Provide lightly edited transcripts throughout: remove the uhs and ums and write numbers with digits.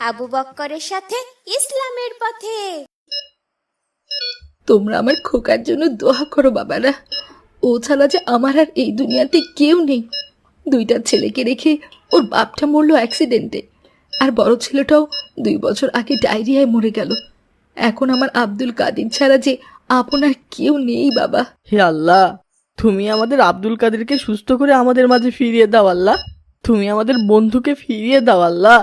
আবু বক্করের সাথে ইসলামের পথে। তোমরা আমার খোকার জন্য দোয়া করো বাবারা। ও ছাড়া যে আমার আর এই দুনিয়াতে কেউ নেই। দুইটা ছেলেকে রেখে ওর বাপটা মরলো অ্যাক্সিডেন্টে, আর বড় ছেলেটাও 2 বছর আগে ডায়রিয়ায় মরে গেল। এখন আমার আব্দুল কাদির ছাড়া যে আপনার কেউ নেই বাবা। হে আল্লাহ, তুমি আমাদের আব্দুল কাদেরকে সুস্থ করে আমাদের মাঝে ফিরিয়ে দাও আল্লাহ। তুমি আমাদের বন্ধুকে ফিরিয়ে দাও আল্লাহ।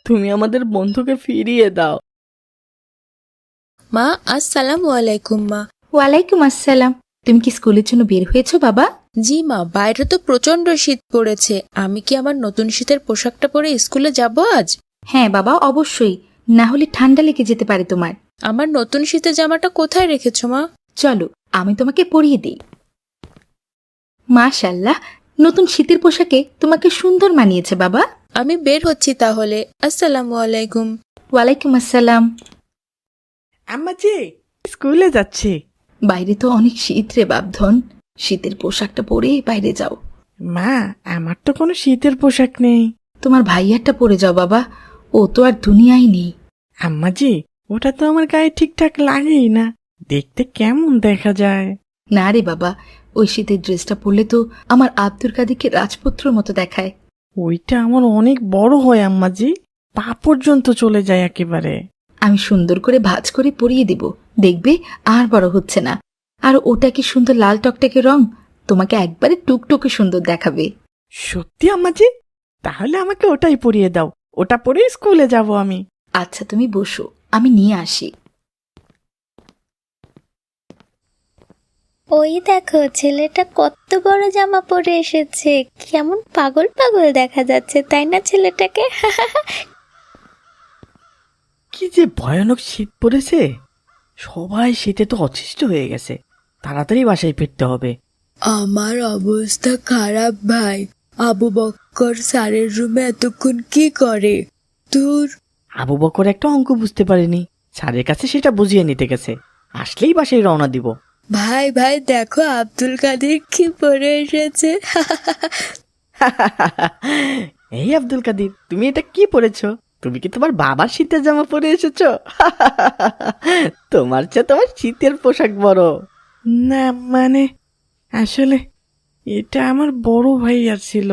তুমি আমাদের বন্ধুকে ফিরিয়ে দাও। মা, আসসালামু আলাইকুম। মা, ওয়ালাইকুম আসসালাম। তুমি কি স্কুলের জন্য বের হয়েছো বাবা? জি মা, বাইরে তো প্রচন্ড শীত পড়েছে। আমি কি আমার নতুন শীতের পোশাকটা পরে স্কুলে যাব আজ? হ্যাঁ বাবা, অবশ্যই, না হলে ঠান্ডা লেগে যেতে পারে তোমার। আমার নতুন শীতের জামাটা কোথায় রেখেছো মা? চলো আমি তোমাকে পরিয়ে দিই। মাশাআল্লাহ, নতুন শীতের পোশাকে তোমাকে সুন্দর মানিয়েছে বাবা। আমি বের হচ্ছি তাহলে। আসসালামু আলাইকুম। ওয়ালাইকুম আসসালাম। আম্মাজি, স্কুলে যাচ্ছি। বাইরে তো অনেক শীত রে বাপধন, শীতের পোশাকটা পরে বাইরে যাও। মা, আমার তো কোনো শীতের পোশাক নেই। তোমার ভাইয়ারটা পরে যাও বাবা, ও তো আর দুনিয়ায় নেই। আম্মাজি, ওটা তো আমার গায়ে ঠিকঠাক লাগেই না। দেখতে কেমন দেখা যায়। না রে বাবা, ওই শীতের ড্রেসটা পরলে তো আমার আব্দুল কাদিরকে রাজপুত্রর মতো দেখায়। ওইটা আমার অনেক বড় হয় আম্মাজি, পা পর্যন্ত চলে যায় একেবারে। আমি সুন্দর করে ভাঁজ করে পরিয়ে দেব, দেখবে আর বড় হচ্ছে না। আর ওটা কি সুন্দর লাল টকটকে রং, তোমাকে একবারে টুকটুকে সুন্দর দেখাবে। সত্যি আম্মাজি? তাহলে আমাকে ওটাই পরিয়ে দাও, ওটা পরে স্কুলে যাব আমি। আচ্ছা তুমি বসো, আমি নিয়ে আসি। ওই দেখো, ছেলেটা কত বড় জামা পরে এসেছে, কেমন পাগল পাগল দেখা যাচ্ছে, তাই না ছেলেটাকে? কি যে ভয়ানক শীত পড়েছে, সবাই শীতে তো অতিষ্ঠ হয়ে গেছে। তাড়াতাড়ি বাসায় ফিরতে হবে। আমার অবস্থা খারাপ ভাই। আবু বক্কর স্যারের রুমে এতক্ষণ কি করে? তোর আবু বকর একটা অঙ্ক বুঝতে পারেনি, স্যারের কাছে সেটা বুঝিয়ে নিতে গেছে। আসলেই বাসায় রওনা দিব। ভাই ভাই দেখো, আব্দুল কাদের কি পরে এসেছে। এই আব্দুল কাদির, তুমি এটা কি পরেছো? তুমি কি তোমার বাবার শীতের জামা পরে এসেছো? তোমার চেয়ে তোমার শীতের পোশাক বড়। না মানে, আসলে এটা আমার বড় ভাইয়ার ছিল।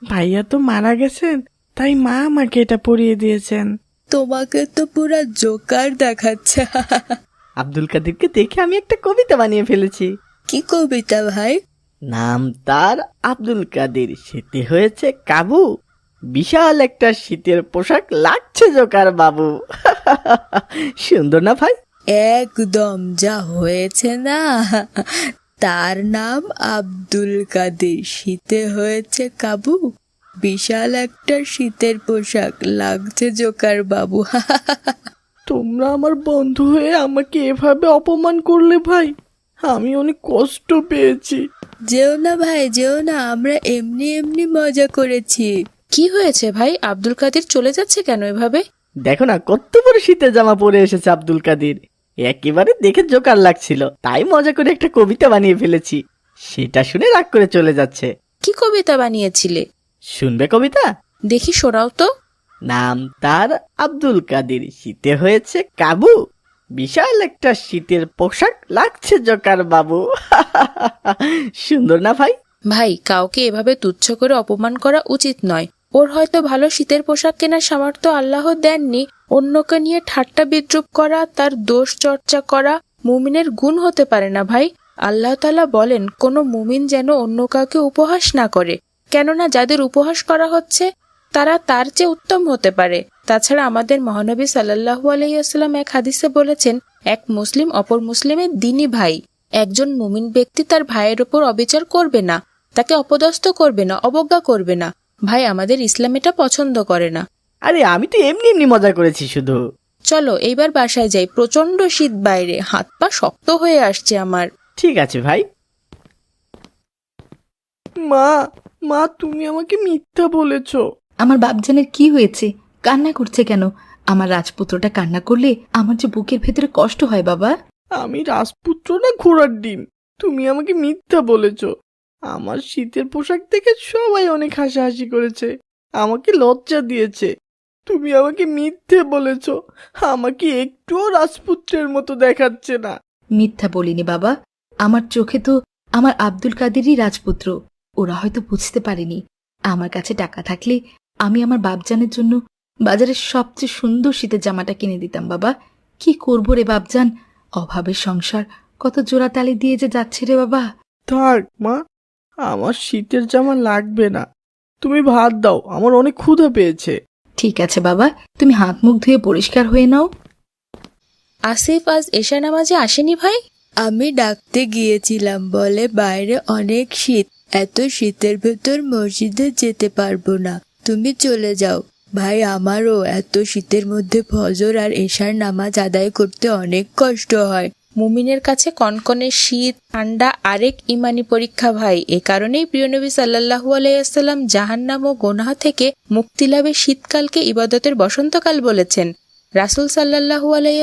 ভাইয়া তো মারা গেছেন, তাই মা আমাকে এটা পরিয়ে দিয়েছেন। তোমাকে তো পুরা জোকার দেখাচ্ছে। আব্দুল কাদিরকে দেখে আমি একটা কবিতা বানিয়ে ফেলেছি। কি কবিতা ভাই? নাম তার আব্দুল কাদির, শীতে হয়েছে কাবু, বিশাল একটা শীতের পোশাক লাগছে জোকার বাবু। সুন্দর না ভাই? একদম যা হয়েছে না। তার নাম আব্দুল কাদের, শীতে হয়েছে কাবু, বিশাল একটা শীতের পোশাক লাগছে জোকার বাবু। তোমরা আমার বন্ধু হয়ে আমাকে এভাবে অপমান করলে ভাই, আমি অনেক কষ্ট পেয়েছি। যেও না ভাই, যেও না, আমরা এমনি এমনি মজা করেছি। কি হয়েছে ভাই? আব্দুল কাদের চলে যাচ্ছে কেন এভাবে? দেখো না কত বড় শীতের জামা পরে এসেছে আব্দুল কাদির, একেবারে দেখে জোকার লাগছিল, তাই মজা করে একটা কবিতা বানিয়ে ফেলেছি। সেটা শুনে রাগ করে চলে যাচ্ছে। কি কবিতা বানিয়েছিলে? শুনবে কবিতা? দেখি শোনাও তো। নাম তার আব্দুল কাদির, শীতে হয়েছে কাবু, বিশাল একটা শীতের পোশাক লাগছে জোকার বাবু। সুন্দর না ভাই? ভাই, কাউকে এভাবে তুচ্ছ করে অপমান করা উচিত নয়। ওর হয়তো ভালো শীতের পোশাক কেনার সামর্থ্য আল্লাহ দেননি। অন্যকে নিয়ে ঠাট্টা বিদ্রুপ করা, তার দোষ চর্চা করা মুমিনের গুণ হতে পারে না ভাই। আল্লাহ তাআলা বলেন, কোনো মুমিন যেন অন্য কাউকে উপহাস না করে, কেননা যাদের উপহাস করা হচ্ছে তারা তার চেয়ে উত্তম হতে পারে। তাছাড়া আমাদের মহানবী সাল্লাল্লাহু আলাইহি ওয়াসাল্লাম এক হাদিসে বলেছেন, এক মুসলিম অপর মুসলিমের দ্বীনী ভাই। একজন মুমিন ব্যক্তি তার ভাইয়ের ওপর অবিচার করবে না, তাকে অপদস্থ করবে না, অবজ্ঞা করবে না। ভাই, আমাদের ইসলাম এটা পছন্দ করে না। আরে আমি তো এমনি এমনি মজা করেছি শুধু। চলো এইবার বাসায় যাই, প্রচন্ড শীত বাইরে, হাত পা শক্ত হয়ে আসছে আমার। ঠিক আছে ভাই। মা, মা তুমি আমাকে মিথ্যা বলেছো। আমার বাপজানের কি হয়েছে? কান্না করছে কেন? আমার রাজপুত্রটা কান্না করলে আমার যে বুকের ভেতরে কষ্ট হয় বাবা। আমি রাজপুত্র না ঘোড়ার ডিম? তুমি আমাকে মিথ্যা বলেছো। আমার শীতের পোশাক দেখে সবাই অনেক হাসাহাসি করেছে, আমাকে লজ্জা দিয়েছে। তুমি আমাকে মিথ্যে বলেছ। আমাকে একটুও রাজপুত্রের মতো দেখাচ্ছে না। মিথ্যা বলিনি বাবা, আমার চোখে তো আমার আব্দুল কাদেরই রাজপুত্র। ওরা হয়তো বুঝতে পারেনি। আমার কাছে টাকা থাকলে আমি আমার বাপজানের জন্য বাজারের সবচেয়ে সুন্দর শীতের জামাটা কিনে দিতাম বাবা। কি করবো রে বাপজান, অভাবের সংসার কত জোড়াতালি দিয়ে যে যাচ্ছে রে বাবা। থাক মা, আমার শীতের জামা লাগবে না। তুমি ভাত দাও, আমার অনেক ক্ষুধা পেয়েছে। ঠিক আছে বাবা, তুমি হাত মুখ ধুয়ে পরিষ্কার হয়ে নাও। আসিফ আজ এশা নামাজে আসেনি ভাই? আমি ডাকতে গিয়েছিলাম, বলে বাইরে অনেক শীত, এত শীতের ভেতর মসজিদে যেতে পারবো না, তুমি চলে যাও। ভাই, আমারও এত শীতের মধ্যে ফজর আর এশার নামাজ আদায় করতে অনেক কষ্ট হয়। মুমিনের কাছে কনকনে শীত ঠান্ডা আরেক ইমানি পরীক্ষা ভাই। এ কারণেই প্রিয় নবী সাল্লাল্লাহু আলাইহি জাহান্নাম ও গোনাহ থেকে মুক্তি লাভে শীতকালকে ইবাদতের বসন্তকাল বলেছেন। রাসূল সাল্লাল্লাহু আলাইহি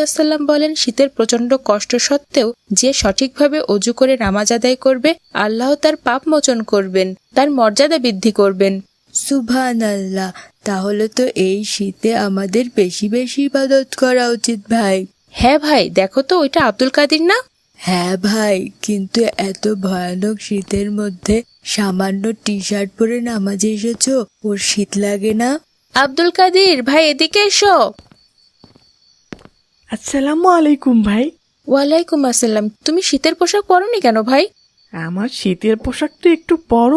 বলেন, শীতের প্রচন্ড কষ্ট সত্ত্বেও যে সঠিকভাবে অজু করে নামাজ আদায় করবে, আল্লাহ তার পাপ মোচন করবেন, তার মর্যাদা বৃদ্ধি করবেন। সুবহানাল্লাহ, তাহলে তো এই শীতে আমাদের বেশি বেশি ইবাদত করা উচিত ভাই। হ্যাঁ ভাই, দেখো তো ওইটা আব্দুল কাদির না? হ্যাঁ ভাই, কিন্তু এত ভয়ানক শীতের মধ্যে সামান্য টি শার্ট পরে নামাজে এসেছো, ওর শীত লাগে না? আব্দুল কাদির ভাই, এদিকে এসো। আসসালামু আলাইকুম ভাই। ওয়ালাইকুম আসসালাম। তুমি শীতের পোশাক পরোনি কেন ভাই? আমার শীতের পোশাকটা একটু বড়,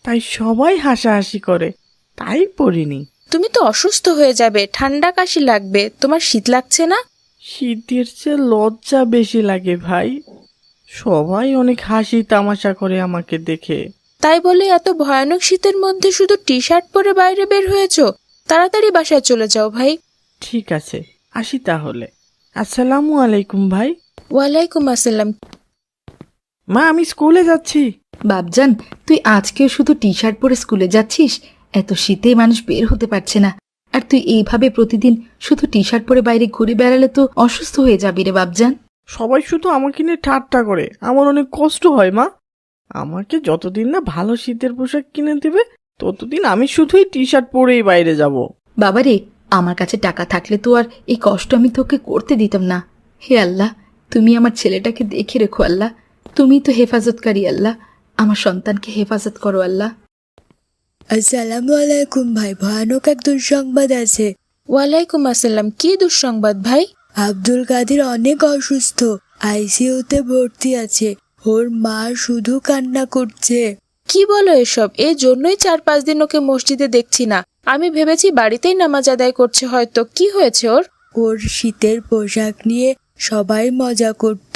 তাই সবাই হাসাহাসি করে, তাই পরিনি। তুমি তো অসুস্থ হয়ে যাবে, ঠান্ডা কাশি লাগবে, তোমার শীত লাগছে না? শীতের চেয়ে লজ্জা বেশি লাগে ভাই। সবাই অনেক হাসি তামাশা করে আমাকে দেখে। তাই বলে এত ভয়ানক শীতের মধ্যে শুধু টি শার্ট পরে বাইরে বের হয়েছো? তাড়াতাড়ি বাসায় চলে যাও ভাই। ঠিক আছে, আসি তাহলে। আসসালামু আলাইকুম ভাই। ওয়ালাইকুম আসসালাম। মা, আমি স্কুলে যাচ্ছি। বাপজান, তুই আজকেও শুধু টি শার্ট পরে স্কুলে যাচ্ছিস? এত শীতে মানুষ বের হতে পারছে না, আর তুই এইভাবে প্রতিদিন শুধু টি শার্ট পরে বাইরে ঘুরে বেড়ালে তো অসুস্থ হয়ে যাবি রে বাপজান। সবাই শুধু আমাকে নিয়ে ঠাট্টা করে, আমার অনেক কষ্ট হয় মা। আমাকে যতদিন না ভালো শীতের পোশাক কিনে দেবে, ততদিন আমি শুধুই টি শার্ট পরেই বাইরে যাব। বাবারে, আমার কাছে টাকা থাকলে তো আর এই কষ্ট আমি তোকে করতে দিতাম না। হে আল্লাহ, তুমি আমার ছেলেটাকে দেখে রেখো আল্লাহ। তুমি তো হেফাজতকারী আল্লাহ, আমার সন্তানকে হেফাজত করো আল্লাহ। আসসালামু আলাইকুম ভাই, ভয়ানক এক দুঃসংবাদ আছে। ওয়ালাইকুম আসসালাম। কি দুঃসংবাদ ভাই? আব্দুল কাদের অনেক অসুস্থ, আইসিইউতে ভর্তি আছে, ওর মা শুধু কান্না করছে। কি বলো এসব? এই জন্যই 4-5 দিন ওকে মসজিদে দেখছি না। আমি ভেবেছি বাড়িতেই নামাজ আদায় করছে হয়তো। কি হয়েছে ওর? ওর শীতের পোশাক নিয়ে সবাই মজা করত,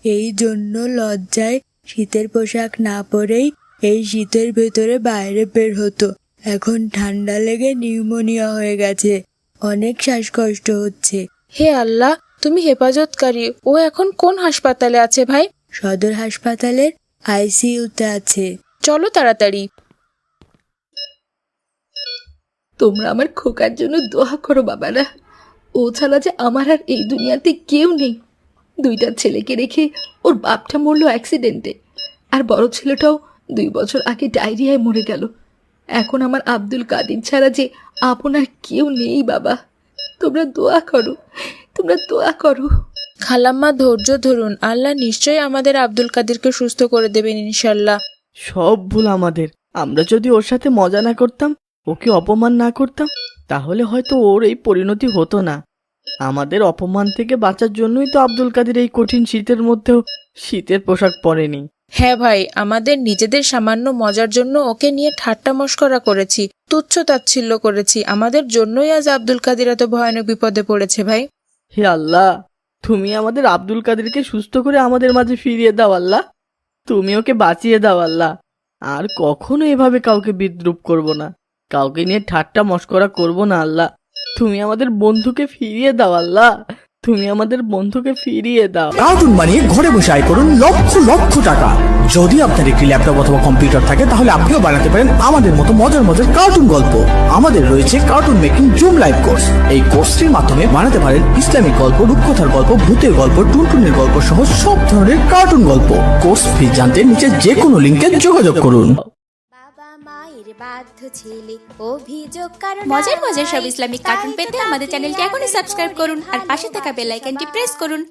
এই জন্য লজ্জায় শীতের পোশাক না পরেই এই শীতের ভেতরে বাইরে বের হতো। এখন ঠান্ডা লেগে নিউমোনিয়া হয়ে গেছে, অনেক শ্বাসকষ্ট হচ্ছে। হে আল্লাহ, তুমি হেফাজতকারী। ও এখন কোন হাসপাতালে আছে ভাই? সদর হাসপাতালের আইসিইউতে আছে। চলো তাড়াতাড়ি। তোমরা আমার খোকার জন্য দোয়া করো বাবারা। ও ছাড়া যে আমার আর এই দুনিয়াতে কেউ নেই। 2টা ছেলেকে রেখে ওর বাপটা মরলো অ্যাক্সিডেন্টে, আর বড় ছেলেটাও 2 বছর আগে ডায়রিয়ায় মরে গেল। এখন আমার আব্দুল কাদির ছাড়া যে আপনার কেউ নেই বাবা। তোমরা দোয়া করো, তোমরা দোয়া করো। খালাম্মা, ধৈর্য ধরুন, আল্লাহ নিশ্চয়ই আমাদের আব্দুল কাদিরকে সুস্থ করে দেবেন ইনশাল্লাহ। সব ভুল আমাদের। আমরা যদি ওর সাথে মজা না করতাম, ওকে অপমান না করতাম, তাহলে হয়তো ওর এই পরিণতি হতো না। আমাদের অপমান থেকে বাঁচার জন্যই তো আব্দুল কাদের এই কঠিন শীতের মধ্যেও শীতের পোশাক পরেনি। হ্যাঁ ভাই, আমাদের নিজেদের সামান্য মজার জন্য ওকে নিয়ে ঠাট্টা মশকরা করেছি, তুচ্ছ তাচ্ছিল্য করেছি। আমাদের জন্যই আজ আব্দুল কাদির এত ভয়ানক বিপদে পড়েছে ভাই। হে আল্লাহ, তুমি আমাদের আব্দুল কাদেরকে সুস্থ করে আমাদের মাঝে ফিরিয়ে দাও আল্লাহ। তুমি ওকে বাঁচিয়ে দাও আল্লাহ। আর কখনো এভাবে কাউকে বিদ্রুপ করব না, কাউকে নিয়ে ঠাট্টা মশকরা করব না আল্লাহ। তুমি আমাদের বন্ধুকে ফিরিয়ে দাও আল্লাহ, তুমি আমাদের বন্ধুকে ফিরিয়ে দাও। কার্টুন বানিয়ে ঘরে বসে আয় করুন লক্ষ লক্ষ টাকা। যদি আপনার একটি ল্যাপটপ অথবা কম্পিউটার থাকে, তাহলে আপনিও বানাতে পারেন আমাদের মতো মজার মজার কার্টুন গল্প। আমাদের রয়েছে cartoon making zoom live course. এই কোর্সটির মাধ্যমে বানাতে পারেন ইসলামিক গল্প, রূপকথার গল্প, ভূতের গল্প, টুনটুনের গল্প সহ সব ধরনের কার্টুন গল্প। কোর্স ফি জানতে নিচে যে কোনো লিঙ্কে যোগাযোগ করুন। বাবা মায়ের বাধ্য ছেলে অভিযোগ কারণ মজার মজার সব ইসলামিক কার্টুন পেতে আমাদের চ্যানেলটি এখনই সাবস্ক্রাইব করুন আর পাশে থাকা বেল আইকনটি প্রেস করুন।